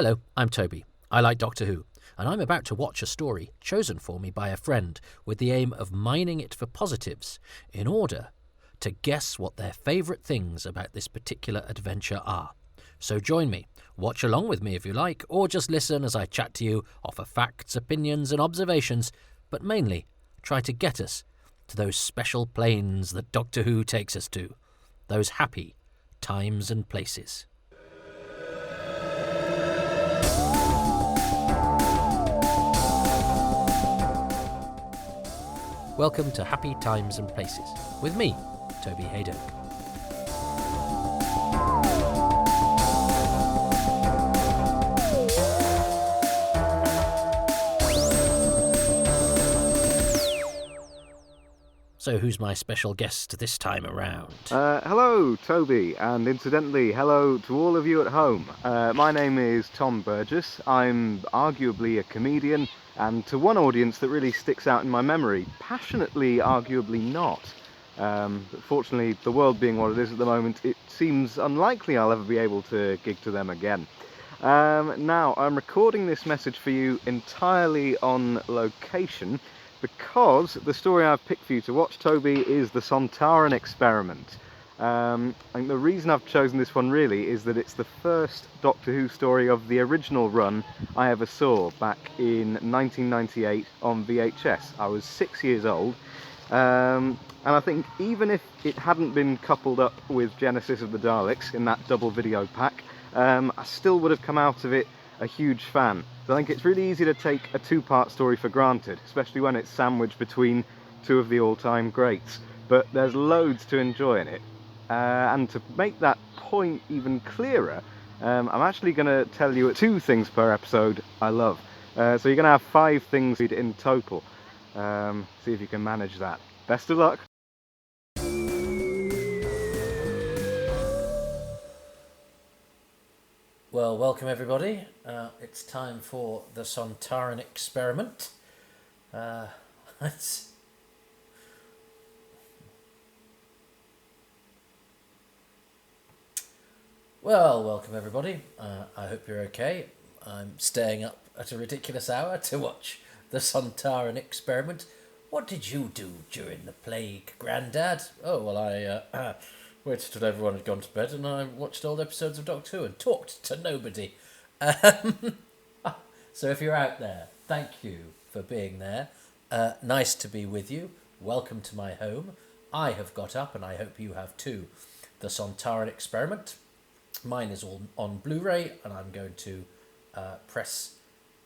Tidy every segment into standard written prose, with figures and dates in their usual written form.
Hello, I'm Toby. I like Doctor Who, and I'm about to watch a story chosen for me by a friend with the aim of mining it for positives in order to guess what their favourite things about this particular adventure are. So join me, watch along with me if you like, or just listen as I chat to you, offer facts, opinions and observations, but mainly try to get us to those special planes that Doctor Who takes us to, those happy times and places. Welcome to Happy Times and Places, with me, Toby Hadoke. So who's my special guest this time around? Hello, Toby, and incidentally, hello to all of you at home. My name is Tom Burgess. I'm arguably a comedian, and to one audience that really sticks out in my memory, passionately arguably not. But fortunately, the world being what it is at the moment, it seems unlikely I'll ever be able to gig to them again. Now, I'm recording this message for you entirely on location, because the story I've picked for you to watch, Toby, is the Sontaran Experiment. I think the reason I've chosen this one really is that it's the first Doctor Who story of the original run I ever saw back in 1998 on VHS. I was 6 years old, and I think even if it hadn't been coupled up with Genesis of the Daleks in that double video pack, I still would have come out of it a huge fan. So I think it's really easy to take a two-part story for granted, especially when it's sandwiched between two of the all-time greats. But there's loads to enjoy in it. And to make that point even clearer, I'm actually going to tell you 2 things per episode I love. So you're going to have 5 things in total. See if you can manage that. Best of luck! Well, welcome everybody. It's time for the Sontaran Experiment. Well, welcome everybody. I hope you're okay. I'm staying up at a ridiculous hour to watch the Sontaran Experiment. What did you do during the plague, Grandad? Oh, well, I waited till everyone had gone to bed and I watched old episodes of Doctor Who and talked to nobody. So if you're out there, thank you for being there. Nice to be with you. Welcome to my home. I have got up, and I hope you have too, the Sontaran Experiment. Mine is all on Blu-ray, and I'm going to press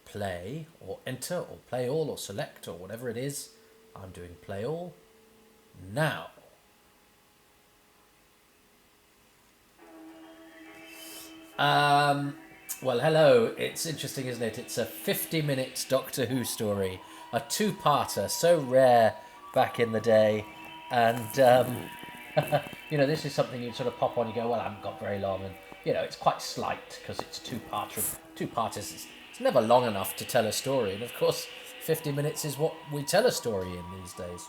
play or enter or play all or select or whatever it is. I'm doing play all now. Well, hello. It's interesting, isn't it? It's a 50-minute Doctor Who story, a two-parter, so rare back in the day. And, this is something you sort of pop on, you go, well, I haven't got very long. And, it's quite slight because it's two-parters. It's never long enough to tell a story. And, of course, 50 minutes is what we tell a story in these days.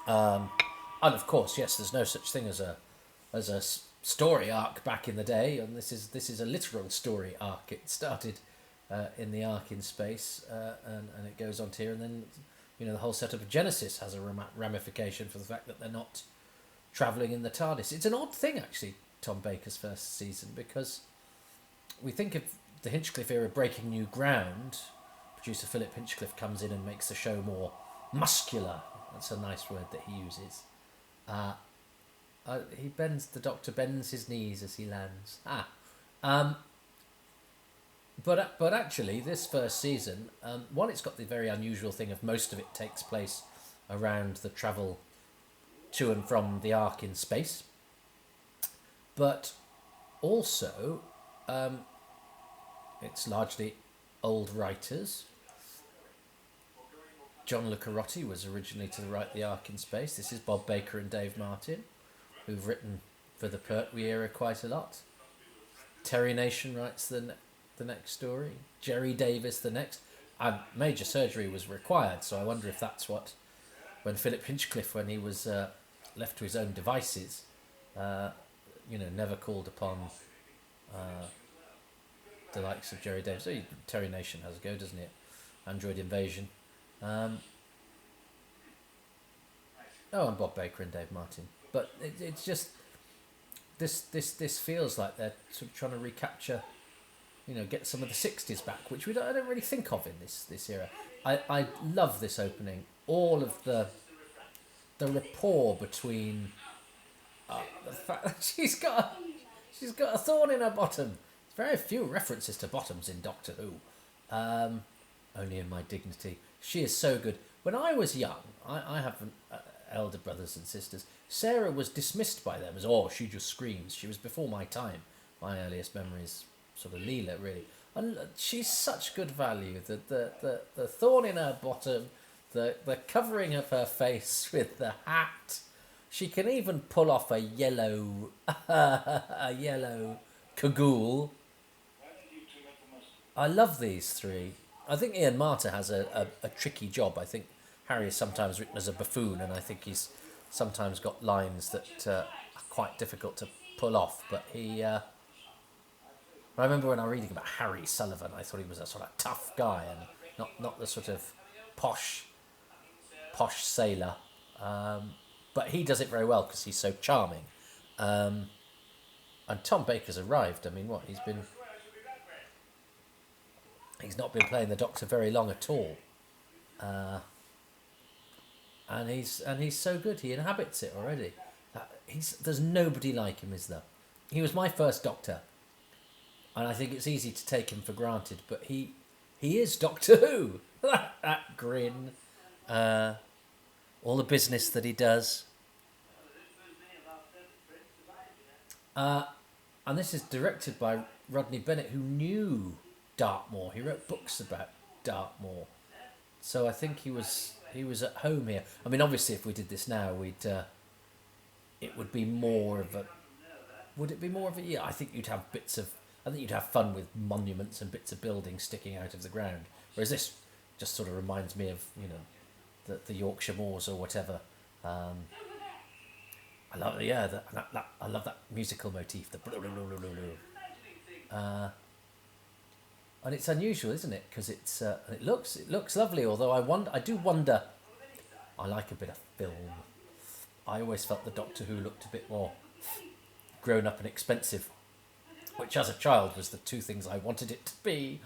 And, of course, yes, there's no such thing as a story arc back in the day, and this is a literal story arc. It started in the arc in space, and it goes on to here, and then the whole setup of Genesis has a ramification for the fact that they're not travelling in the TARDIS. It's an odd thing, actually, Tom Baker's first season, because we think of the Hinchcliffe era breaking new ground. Producer Philip Hinchcliffe comes in and makes the show more muscular. That's a nice word that he uses. The Doctor bends his knees as he lands. But actually, this first season, one, it's got the very unusual thing of most of it takes place around the travel to and from the Ark in space. But also, it's largely old writers. John Le Carrotti was originally to write the Ark in space. This is Bob Baker and Dave Martin, who've written for the Pertwee era quite a lot. Terry Nation writes the next story. Jerry Davis the next. Major surgery was required, so I wonder if that's what, when Philip Hinchcliffe, when he was left to his own devices, never called upon the likes of Jerry Davis. Terry Nation has a go, doesn't it? Android Invasion. And Bob Baker and Dave Martin. But it's just this feels like they're sort of trying to recapture, get some of the '60s back, which I don't really think of in this era. I love this opening. All of the rapport between the fact that she's got a thorn in her bottom. There's very few references to bottoms in Doctor Who. Only in My Dignity. She is so good. When I was young, I have elder brothers and sisters. Sarah was dismissed by them as, she just screams. She was before my time. My earliest memories, sort of Leela, really. And she's such good value. The thorn in her bottom, the covering of her face with the hat. She can even pull off a yellow cagoule. I love these three. I think Ian Marter has a tricky job. I think Harry is sometimes written as a buffoon, and I think he's sometimes got lines that are quite difficult to pull off. But he... I remember when I was reading about Harry Sullivan, I thought he was a sort of tough guy and not the sort of posh sailor. But he does it very well because he's so charming. And Tom Baker's arrived. I mean, he's not been playing the Doctor very long at all. And he's so good. He inhabits it already. There's nobody like him, is there? He was my first Doctor. And I think it's easy to take him for granted, but he is Doctor Who. that grin, all the business that he does. And this is directed by Rodney Bennett, who knew Dartmoor. He wrote books about Dartmoor, so I think he was at home here. I mean, obviously, if we did this now, it would be more of a. Would it be more of a? Yeah, I think you'd have bits of. I think you'd have fun with monuments and bits of buildings sticking out of the ground. Whereas this just sort of reminds me of, the Yorkshire Moors or whatever. I love I love that musical motif. The blah, blah, blah, blah, blah. And it's unusual, isn't it? Because it looks lovely. Although I do wonder. I like a bit of film. I always felt the Doctor Who looked a bit more grown up and expensive, which as a child was the two things I wanted it to be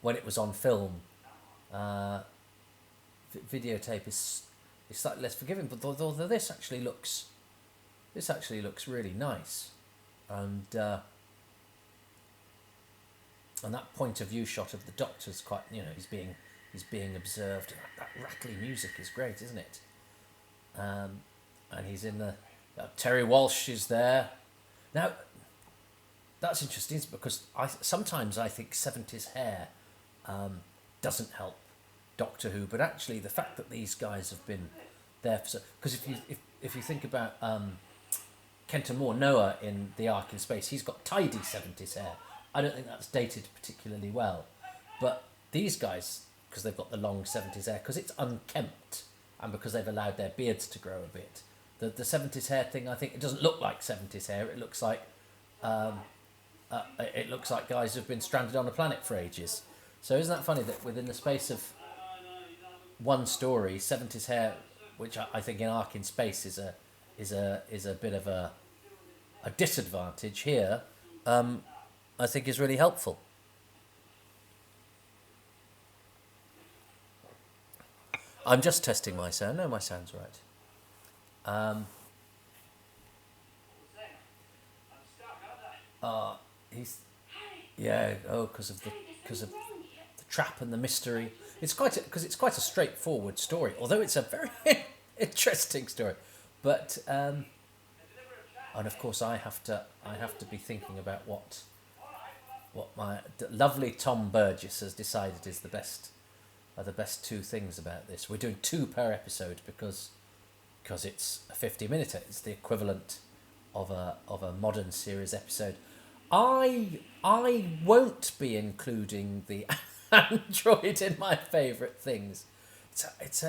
when it was on film. Videotape is slightly less forgiving, but although this actually looks really nice, and that point of view shot of the Doctor's quite, he's being observed. That rattly music is great, isn't it? And he's in the Terry Walsh is there now. That's interesting because sometimes I think 70s hair doesn't help Doctor Who, but actually the fact that these guys have been there for because if you think about Kenton Moore, Noah in The Ark in Space, he's got tidy 70s hair. I don't think that's dated particularly well, but these guys, because they've got the long 70s hair, because it's unkempt and because they've allowed their beards to grow a bit, the 70s hair thing, I think it doesn't look like 70s hair. It looks like guys who've been stranded on a planet for ages. So isn't that funny that within the space of one story, 70s hair, which I think in Ark in Space is a bit of a disadvantage here, I think is really helpful. I'm just testing my sound. No, my sound's right. Because of the trap and the mystery. It's quite a straightforward story, although it's a very interesting story. But and of course I have to be thinking about what my lovely Tom Burgess has decided is the best two things about this. We're doing 2 per episode because it's a 50-minute. It's the equivalent of a modern series episode. I won't be including the android in my favourite things. It's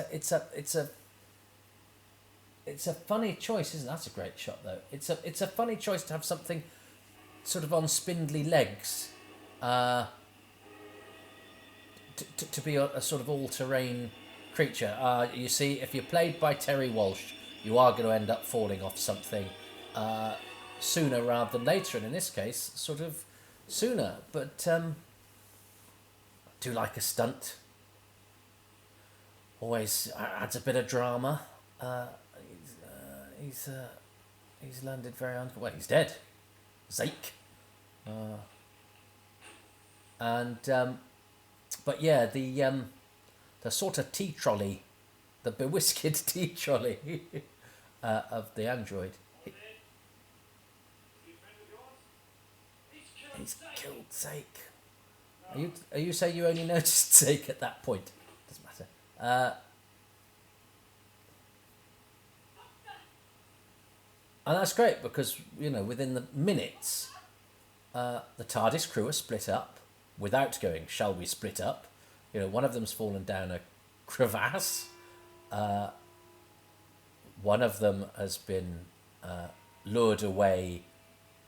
a funny choice, isn't it? That's a great shot though. It's a funny choice to have something sort of on spindly legs to be a sort of all-terrain creature. You see, if you're played by Terry Walsh, you are going to end up falling off something sooner rather than later, and in this case, sort of sooner. But I do like a stunt. Always adds a bit of drama. He's landed very well. He's dead, Zake. But yeah, the sort of tea trolley, the bewhiskered tea trolley of the android. He's killed Zake. Are you saying you only noticed Zake at that point? Doesn't matter. And that's great because, within the minutes, the TARDIS crew are split up without going, shall we split up? One of them's fallen down a crevasse. One of them has been lured away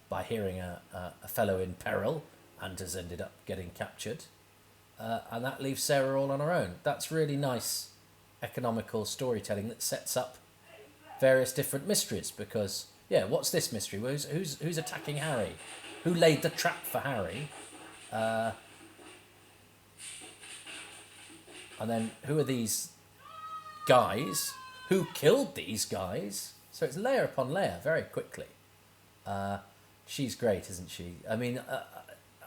by hearing a fellow in peril and has ended up getting captured. And that leaves Sarah all on her own. That's really nice economical storytelling that sets up various different mysteries because, what's this mystery? Who's attacking Harry? Who laid the trap for Harry? And then who are these guys? Who killed these guys? So it's layer upon layer very quickly. She's great, isn't she? I mean,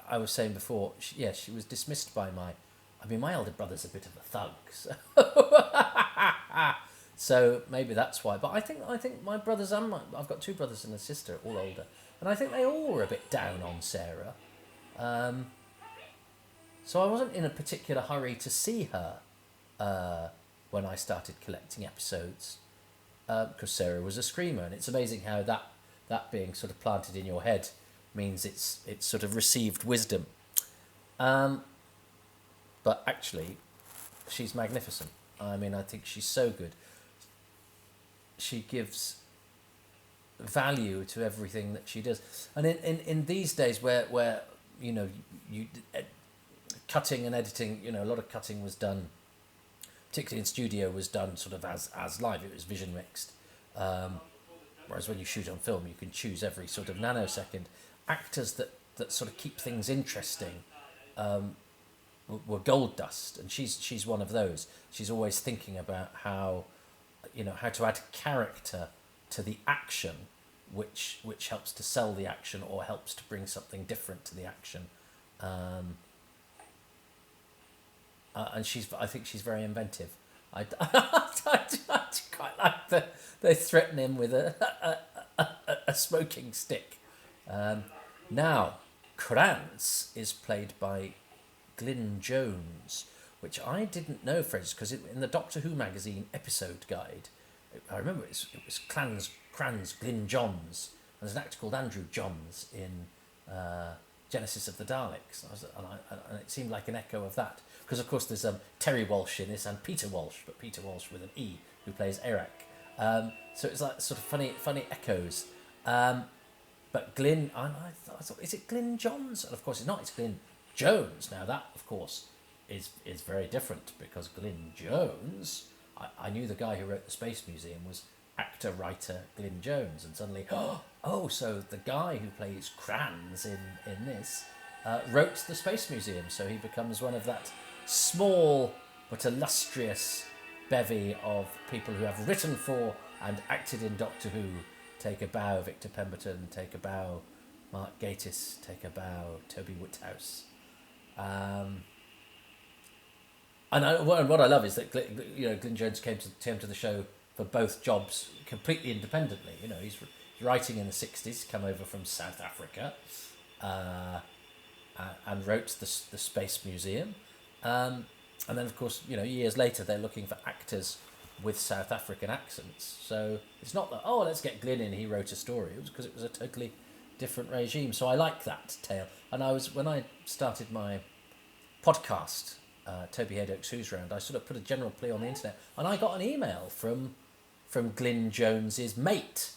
I was saying before, she was dismissed by my elder brother's a bit of a thug. So maybe that's why. But I think my brothers I've got two brothers and a sister, all older, and I think they all were a bit down on Sarah. So I wasn't in a particular hurry to see her when I started collecting episodes because Sarah was a screamer, and it's amazing how that being sort of planted in your head means it's sort of received wisdom. But actually, she's magnificent. I mean, I think she's so good. She gives value to everything that she does. And in these days where you cutting and editing, a lot of cutting was done, particularly in studio, was done sort of as live. It was vision mixed. Whereas when you shoot on film, you can choose every sort of nanosecond. Actors that sort of keep things interesting were gold dust, and she's one of those. She's always thinking about how to add character to the action, which helps to sell the action or helps to bring something different to the action. And I think she's very inventive. I quite like they threaten him with a smoking stick. Now, Krantz is played by Glyn Jones, which I didn't know, Fred, because in the Doctor Who magazine episode guide, I remember it was Kranz Glyn Johns, and there's an actor called Andrew Johns in Genesis of the Daleks, and it seemed like an echo of that, because of course there's Terry Walsh in this and Peter Walsh, but Peter Walsh with an E, who plays Eric. So it's like sort of funny echoes. But Glyn, I thought, is it Glyn Johns? And of course it's not, it's Glyn Jones. Now that, of course, is very different, because Glyn Jones, I knew the guy who wrote the Space Museum was actor-writer Glyn Jones, and suddenly, so the guy who plays Kranz in this wrote the Space Museum, so he becomes one of that small but illustrious bevy of people who have written for and acted in Doctor Who. Take a bow, Victor Pemberton. Take a bow, Mark Gatiss. Take a bow, Toby Whithouse. And what I love is that Glyn Jones came to the show for both jobs completely independently. He's writing in the 60s, come over from South Africa, and wrote the Space Museum. And then, of course, years later, they're looking for actors with South African accents. So it's not that, let's get Glyn in, he wrote a story. It was because it was a totally different regime. So I like that tale. And when I started my podcast, Toby Hadoke's Who's Round, I sort of put a general plea on the internet, and I got an email from Glyn Jones's mate,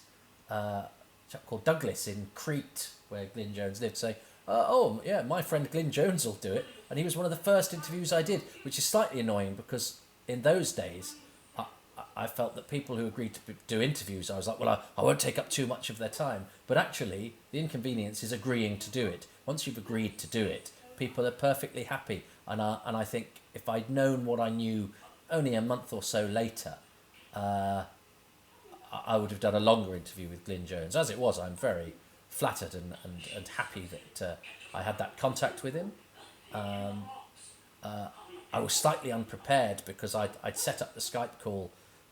a chap called Douglas in Crete, where Glyn Jones lived, saying, oh yeah, my friend Glyn Jones will do it, and he was one of the first interviews I did, which is slightly annoying because in those days, I felt that people who agreed to do interviews, I was like, well, I won't take up too much of their time. But actually, the inconvenience is agreeing to do it. Once you've agreed to do it, people are perfectly happy. And I think if I'd known what I knew only a month or so later, I would have done a longer interview with Glyn Jones. As it was, I'm very flattered and happy that I had that contact with him. I was slightly unprepared because I'd set up the Skype call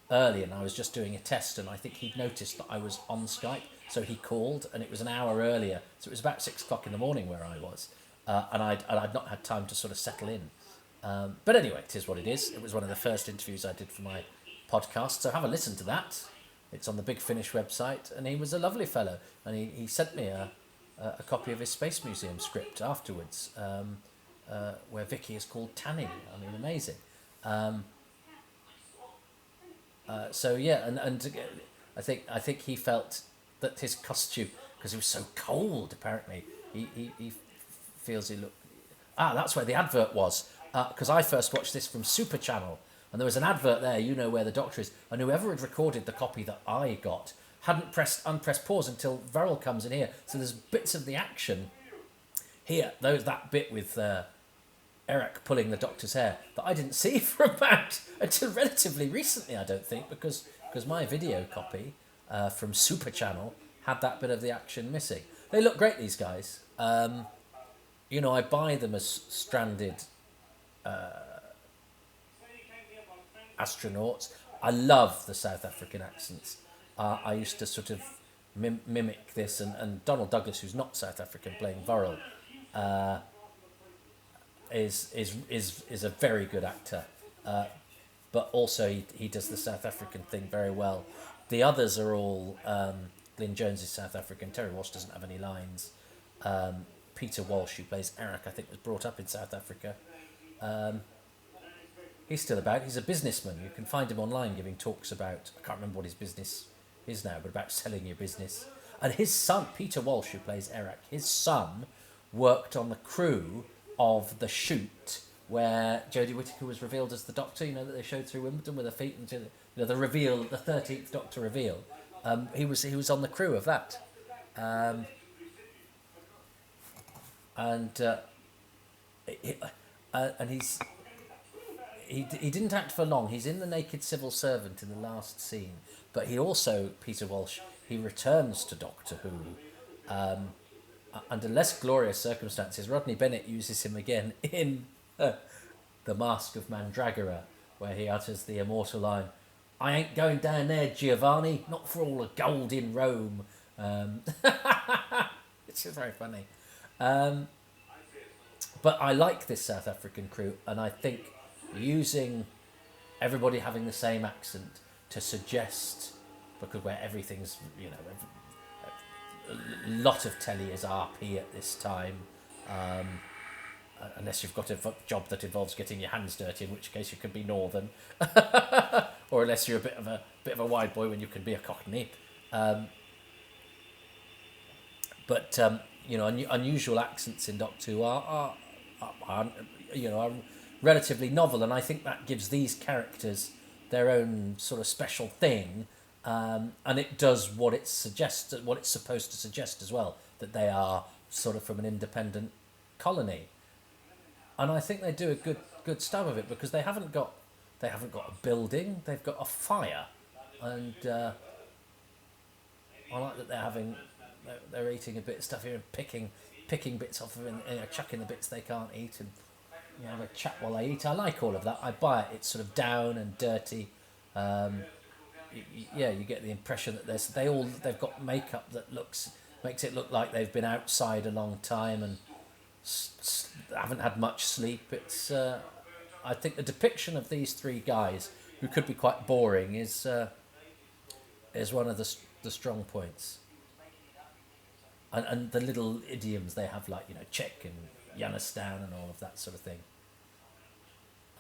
early and I was just doing a test, and I think he'd noticed that I was on Skype, so he called, and it was an hour earlier, so it was about 6 o'clock in the morning where I was, and I'd not had time to sort of settle in. But anyway, it is what it is. It was one of the first interviews I did for my podcast, so have a listen to that. It's on the Big Finish website, and he was a lovely fellow, and he sent me a copy of his Space Museum script afterwards, where Vicky is called Tanny. I mean, amazing. So yeah, and I think he felt that his costume, because he was so cold apparently, he feels he looked. That's where the advert was, because I first watched this from Super Channel, and there was an advert there, you know where the Doctor is, and whoever had recorded the copy that I got hadn't unpressed pause until Verrill comes in here, so there's bits of the action here, that bit with Eric pulling the Doctor's hair that I didn't see for about until relatively recently, I don't think, because my video copy from Super Channel had that bit of the action missing. They look great, these guys. You know, I buy them as stranded astronauts. I love the South African accents. I used to sort of mimic this, and Donald Douglas, who's not South African, playing Verrill, is a very good actor, but also he does the South African thing very well. The others are all Glyn Jones is South African. Terry Walsh doesn't have any lines. Peter Walsh, who plays Eric, I think was brought up in South Africa. He's still about. He's a businessman. You can find him online giving talks about, I can't remember what his business is now, but about selling your business. And his son, Peter Walsh, who plays Eric, his son worked on the crew of the shoot where Jodie Whittaker was revealed as the Doctor, you know, that they showed through Wimbledon with her feet, and you know, the reveal, the 13th Doctor reveal. He was on the crew of that, and he didn't act for long. He's in The Naked Civil Servant in the last scene, but he also, Peter Walsh, he returns to Doctor Who. Under less glorious circumstances. Rodney Bennett uses him again in The Mask of Mandragora, where he utters the immortal line, "I ain't going down there, Giovanni, not for all the gold in Rome." It's just very funny. But I like this South African crew, and I think using everybody having the same accent to suggest, because where everything's, you know, a lot of telly is RP at this time, unless you've got a job that involves getting your hands dirty, in which case you can be northern, or unless you're a bit of a wide boy when you can be a cockney. But you know, unusual accents in Doctor Who are you know, are relatively novel, and I think that gives these characters their own sort of special thing. And it does what it suggests, what it's supposed to suggest as well, that they are sort of from an independent colony. And I think they do a good stab of it, because they haven't got a building, they've got a fire, and I like that they're eating a bit of stuff here and picking bits off of it, and chucking the bits they can't eat, and you know, have a chat while they eat. I like all of that. I buy it. It's sort of down and dirty. Yeah, you get the impression that they've got makeup that makes it look like they've been outside a long time and haven't had much sleep. It's I think the depiction of these three guys, who could be quite boring, is one of the strong points. And the little idioms they have, like, you know, check and you understand and all of that sort of thing.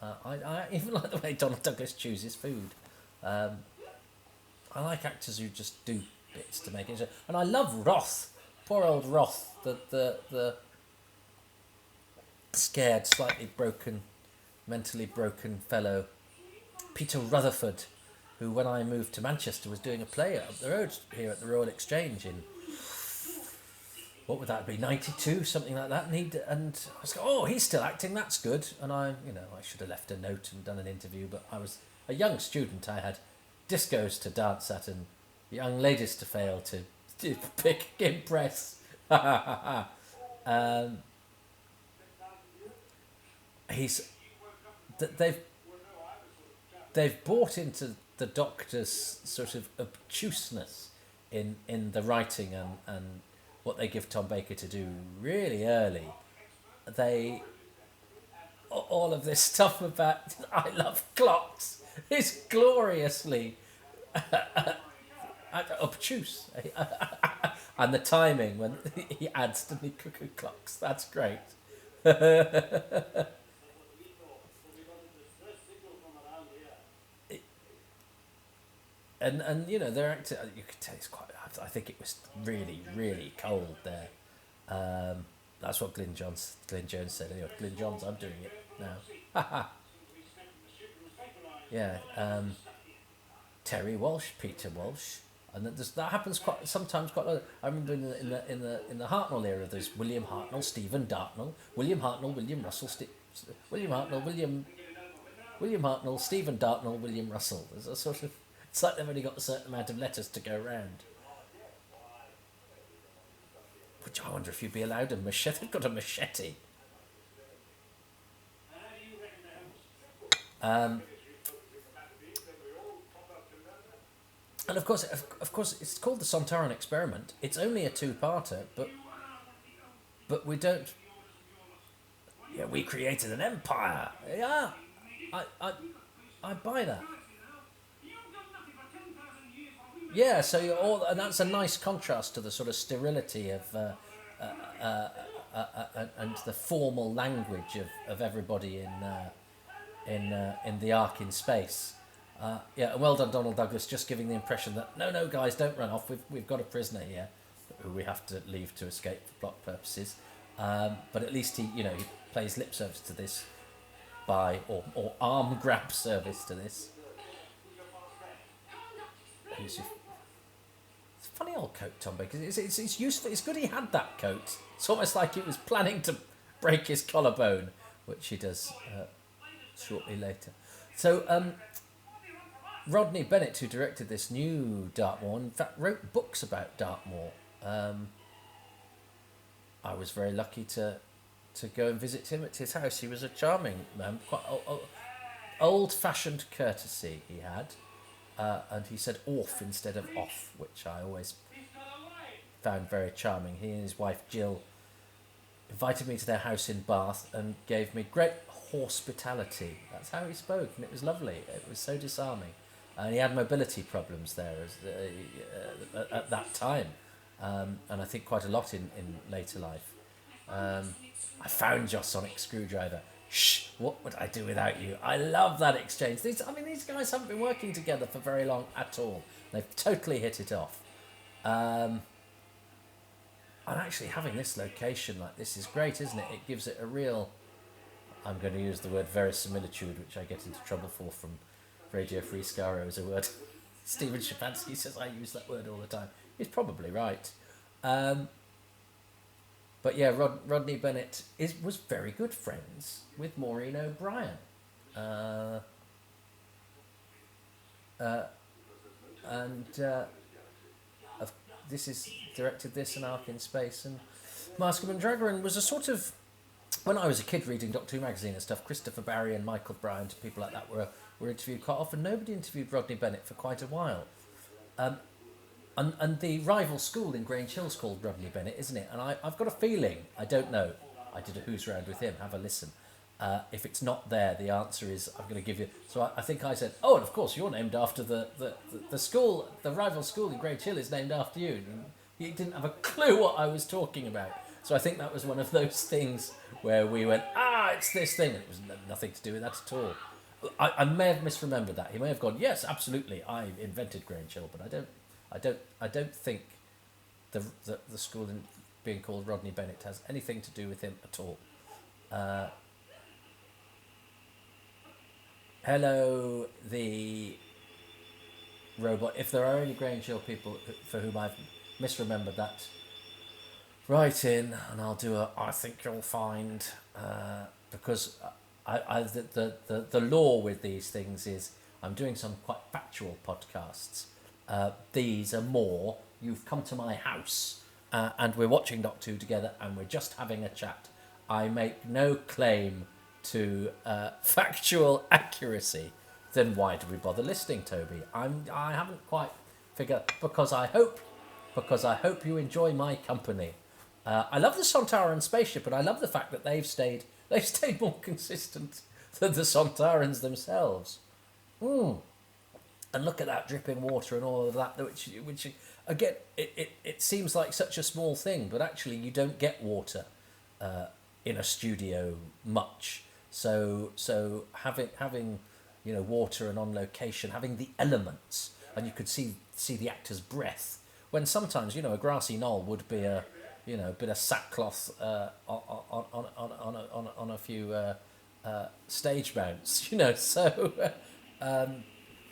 I even like the way Donald Douglas chooses food. I like actors who just do bits to make it. And I love Roth, poor old Roth, the scared, slightly broken, mentally broken fellow, Peter Rutherford, who when I moved to Manchester was doing a play up the road here at the Royal Exchange in, what would that be, 92, something like that. And I was like, oh, he's still acting, that's good. And I should have left a note and done an interview, but I was a young student. I had discos to dance at and young ladies to fail to pick, impress. They've bought into the Doctor's sort of obtuseness in the writing and what they give Tom Baker to do really early. All of this stuff about I love clocks is gloriously obtuse. And the timing when he adds to the cuckoo clocks, that's great. And they're acting. You could tell it's quite. I think it was really, really cold there. That's what Glyn Jones said. Anyway, Glyn Johns, I'm doing it now. Yeah. Terry Walsh, Peter Walsh, and that happens sometimes quite a lot. I remember in the Hartnell era, there's William Hartnell, Stephen Dartnell, William Hartnell, William Russell, William Hartnell, William Hartnell, Stephen Dartnell, William Russell. There's a sort of. It's like they've only got a certain amount of letters to go round. Which I wonder if you'd be allowed a machete. They've got a machete. And of course, it's called the Sontaran Experiment. It's only a two-parter, but we don't. Yeah, we created an empire. Yeah, I buy that. Yeah, so and that's a nice contrast to the sort of sterility of and the formal language of everybody in the Ark in space. Yeah, well done, Donald Douglas, just giving the impression that no guys, don't run off. We've got a prisoner here who we have to leave to escape for plot purposes. But at least he plays lip service to this or arm grab service to this. It's a funny old coat, Tom Baker. It's useful. It's good he had that coat. It's almost like he was planning to break his collarbone, which he does shortly later. So Rodney Bennett, who directed this new Dartmoor, in fact wrote books about Dartmoor. I was very lucky to go and visit him at his house. He was a charming man, quite old-fashioned courtesy he had. And he said "orf" instead of "off," which I always found very charming. He and his wife Jill invited me to their house in Bath and gave me great hospitality. That's how he spoke, and it was lovely. It was so disarming. And he had mobility problems there at that time, and I think quite a lot in later life. I found your sonic screwdriver. Shh, what would I do without you? I love that exchange. These guys haven't been working together for very long at all. They've totally hit it off. And actually having this location like this is great, isn't it? It gives it a real, I'm going to use the word verisimilitude, which I get into trouble for from Radio Free Scaro as a word. Stephen Shapansky says I use that word all the time. He's probably right. But yeah, Rodney Bennett was very good friends with Maureen O'Brien. This is directed this and Ark in Space, and Mascom and Dragarin was a sort of, when I was a kid reading Doctor Who magazine and stuff, Christopher Barry and Michael Bryant, people like that were interviewed quite often. Nobody interviewed Rodney Bennett for quite a while. And the rival school in Grange Hill's called Rodney Bennett, isn't it? And I've got a feeling, I don't know, I did a Who's Round with him, have a listen. If it's not there, the answer is, I'm going to give you... So I think I said, oh, and of course, you're named after the school, the rival school in Grange Hill is named after you. And he didn't have a clue what I was talking about. So I think that was one of those things where we went, it's this thing. And it was nothing to do with that at all. I may have misremembered that. He may have gone, yes, absolutely, I invented Grange Hill, but I don't think the school in being called Rodney Bennett has anything to do with him at all. Hello, the robot. If there are any Grange Hill people for whom I've misremembered that, write in and I'll do a I think you'll find, because the law with these things is I'm doing some quite factual podcasts. These are more, you've come to my house and we're watching Doctor Who together and we're just having a chat. I make no claim to factual accuracy. Then why do we bother listening, Toby? I haven't quite figured, because I hope you enjoy my company. I love the Sontaran spaceship, and I love the fact that they've stayed more consistent than the Sontarans themselves. And look at that dripping water and all of that, which again, it seems like such a small thing, but actually you don't get water in a studio much. So having water and on location, having the elements, and you could see the actor's breath, when sometimes a grassy knoll would be a bit of sackcloth on a few stage mounts, So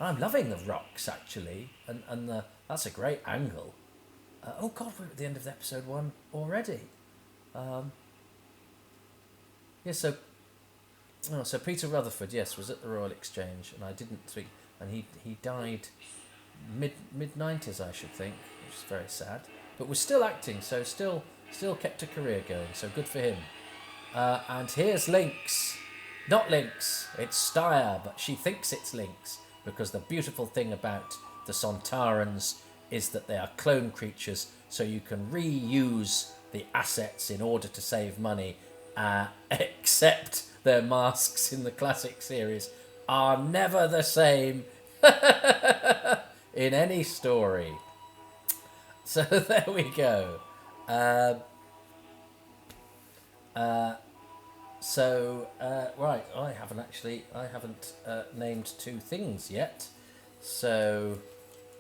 I'm loving the rocks actually, and that's a great angle. Oh God, we're at the end of episode 1 already. So Peter Rutherford, yes, was at the Royal Exchange, and I didn't speak, and he died mid-90s, I should think, which is very sad, but was still acting, so still kept a career going, so good for him. And here's Lynx. Not Lynx, it's Styre, but she thinks it's Lynx, because the beautiful thing about the Sontarans is that they are clone creatures, so you can reuse the assets in order to save money, except their masks in the classic series are never the same in any story. So there we go. Right, I haven't named 2 things yet. So,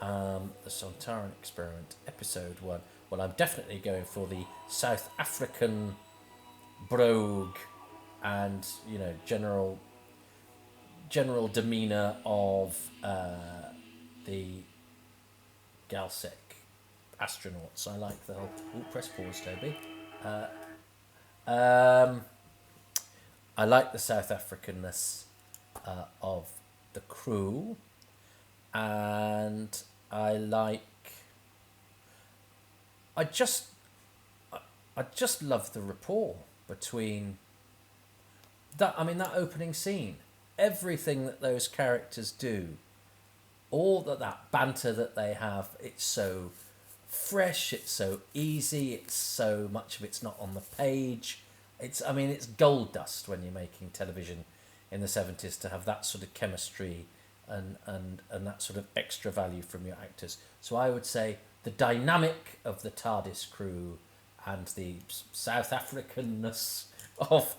the Sontaran Experiment, episode 1. Well, I'm definitely going for the South African brogue and general demeanour of the Galsec astronauts. I like the whole. Press pause, Toby. I like the South Africanness of the crew, and I just love the rapport between that opening scene, everything that those characters do, all that banter that they have. It's so fresh, it's so easy, it's so much of it's not on the page. It's gold dust when you're making television in the 70s to have that sort of chemistry and that sort of extra value from your actors. So I would say the dynamic of the TARDIS crew and the South Africanness of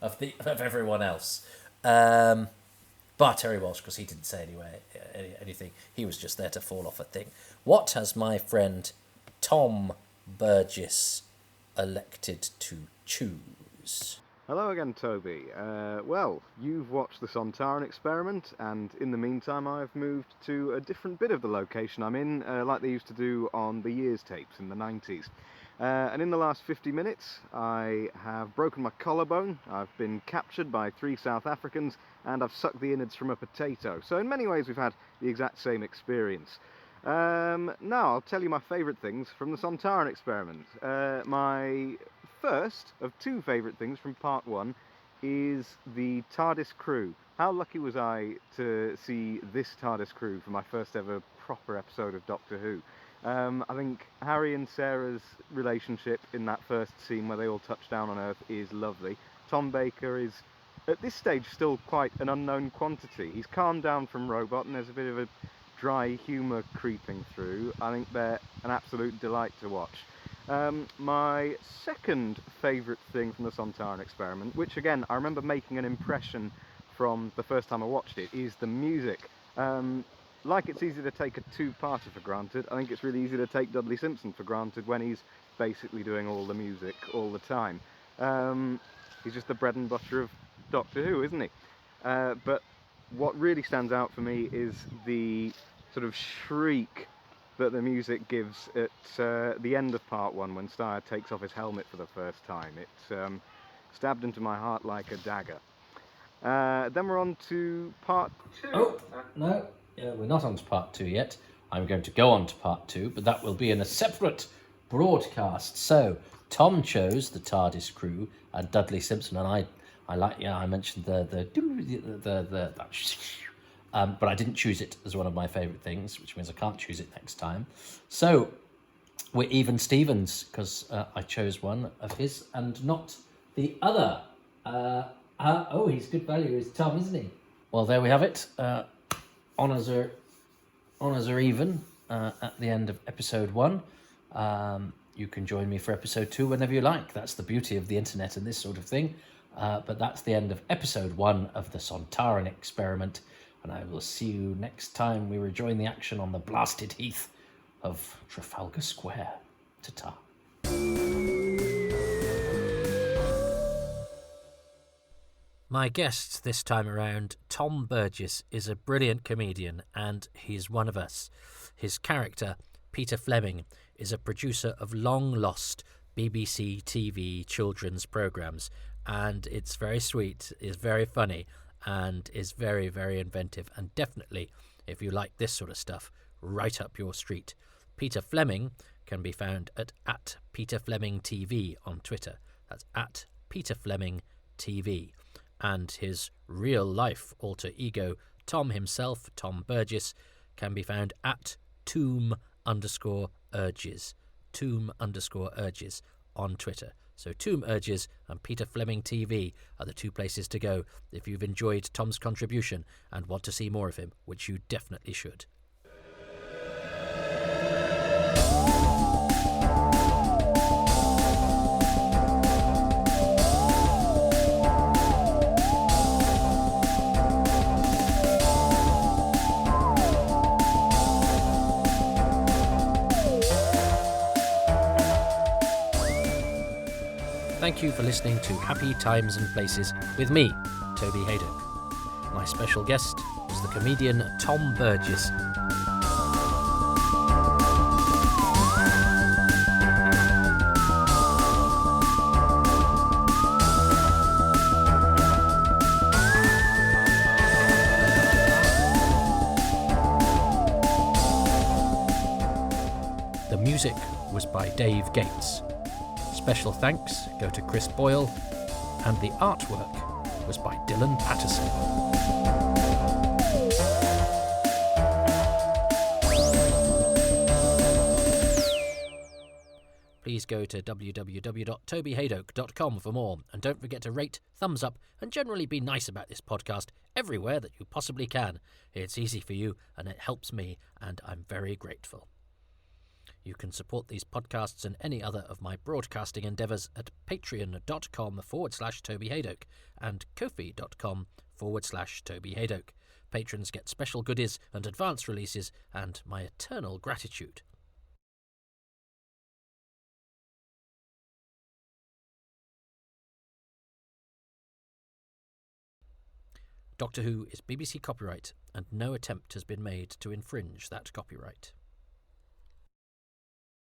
of everyone else. Bar Terry Walsh, because he didn't say anything. He was just there to fall off a thing. What has my friend Tom Burgess elected to choose? Hello again, Toby. Well, you've watched the Sontaran Experiment, and in the meantime I've moved to a different bit of the location I'm in, like they used to do on the Years tapes in the 90s. And in the last 50 minutes I have broken my collarbone, I've been captured by 3 South Africans, and I've sucked the innards from a potato. So in many ways we've had the exact same experience. Now I'll tell you my favourite things from the Sontaran Experiment. My first of 2 favourite things from part 1 is the TARDIS crew. How lucky was I to see this TARDIS crew for my first ever proper episode of Doctor Who. I think Harry and Sarah's relationship in that first scene where they all touch down on Earth is lovely. Tom Baker is, at this stage, still quite an unknown quantity. He's calmed down from Robot and there's a bit of a dry humour creeping through. I think they're an absolute delight to watch. My second favourite thing from the Sontaran Experiment, which again I remember making an impression from the first time I watched it, is the music. Like it's easy to take a 2-parter for granted, I think it's really easy to take Dudley Simpson for granted when he's basically doing all the music all the time. He's just the bread and butter of Doctor Who, isn't he? But what really stands out for me is the sort of shriek that the music gives at the end of part 1 when Steyer takes off his helmet for the first time. It stabbed into my heart like a dagger. Then we're on to part 2. Oh, no, we're not on to part 2 yet. I'm going to go on to part 2, but that will be in a separate broadcast. So, Tom chose the TARDIS crew and Dudley Simpson, and I like, I mentioned the but I didn't choose it as one of my favourite things, which means I can't choose it next time. So, we're even Stevens, because I chose one of his and not the other. Oh, he's good value, is Tom, isn't he? Well, there we have it. Honours are even at the end of episode 1. You can join me for episode 2 whenever you like. That's the beauty of the internet and this sort of thing. But that's the end of episode 1 of the Sontaran Experiment, and I will see you next time we rejoin the action on the blasted heath of Trafalgar Square. Ta-ta. My guest this time around, Tom Burgess, is a brilliant comedian, and he's one of us. His character, Peter Fleming, is a producer of long-lost BBC TV children's programmes, and it's very sweet, is very funny, and is very, very inventive, and definitely, if you like this sort of stuff, right up your street. Peter Fleming can be found at Peter Fleming TV on Twitter. That's at Peter Fleming TV. And his real-life alter ego, Tom himself, Tom Burgess, can be found at Tomb_Urges. Tomb_Urges on Twitter. So Tomb Urges and Peter Fleming TV are the two places to go if you've enjoyed Tom's contribution and want to see more of him, which you definitely should. Thank you for listening to Happy Times and Places with me, Toby Hadoke. My special guest was the comedian Tom Burgess. The music was by Dave Gates. Special thanks go to Chris Boyle, and the artwork was by Dylan Patterson. Please go to www.tobyhadoke.com for more, and don't forget to rate, thumbs up, and generally be nice about this podcast everywhere that you possibly can. It's easy for you, and it helps me, and I'm very grateful. You can support these podcasts and any other of my broadcasting endeavours at patreon.com/Toby Hadoke and ko-fi.com/Toby Hadoke. Patrons get special goodies and advance releases and my eternal gratitude. Doctor Who is BBC copyright, and no attempt has been made to infringe that copyright.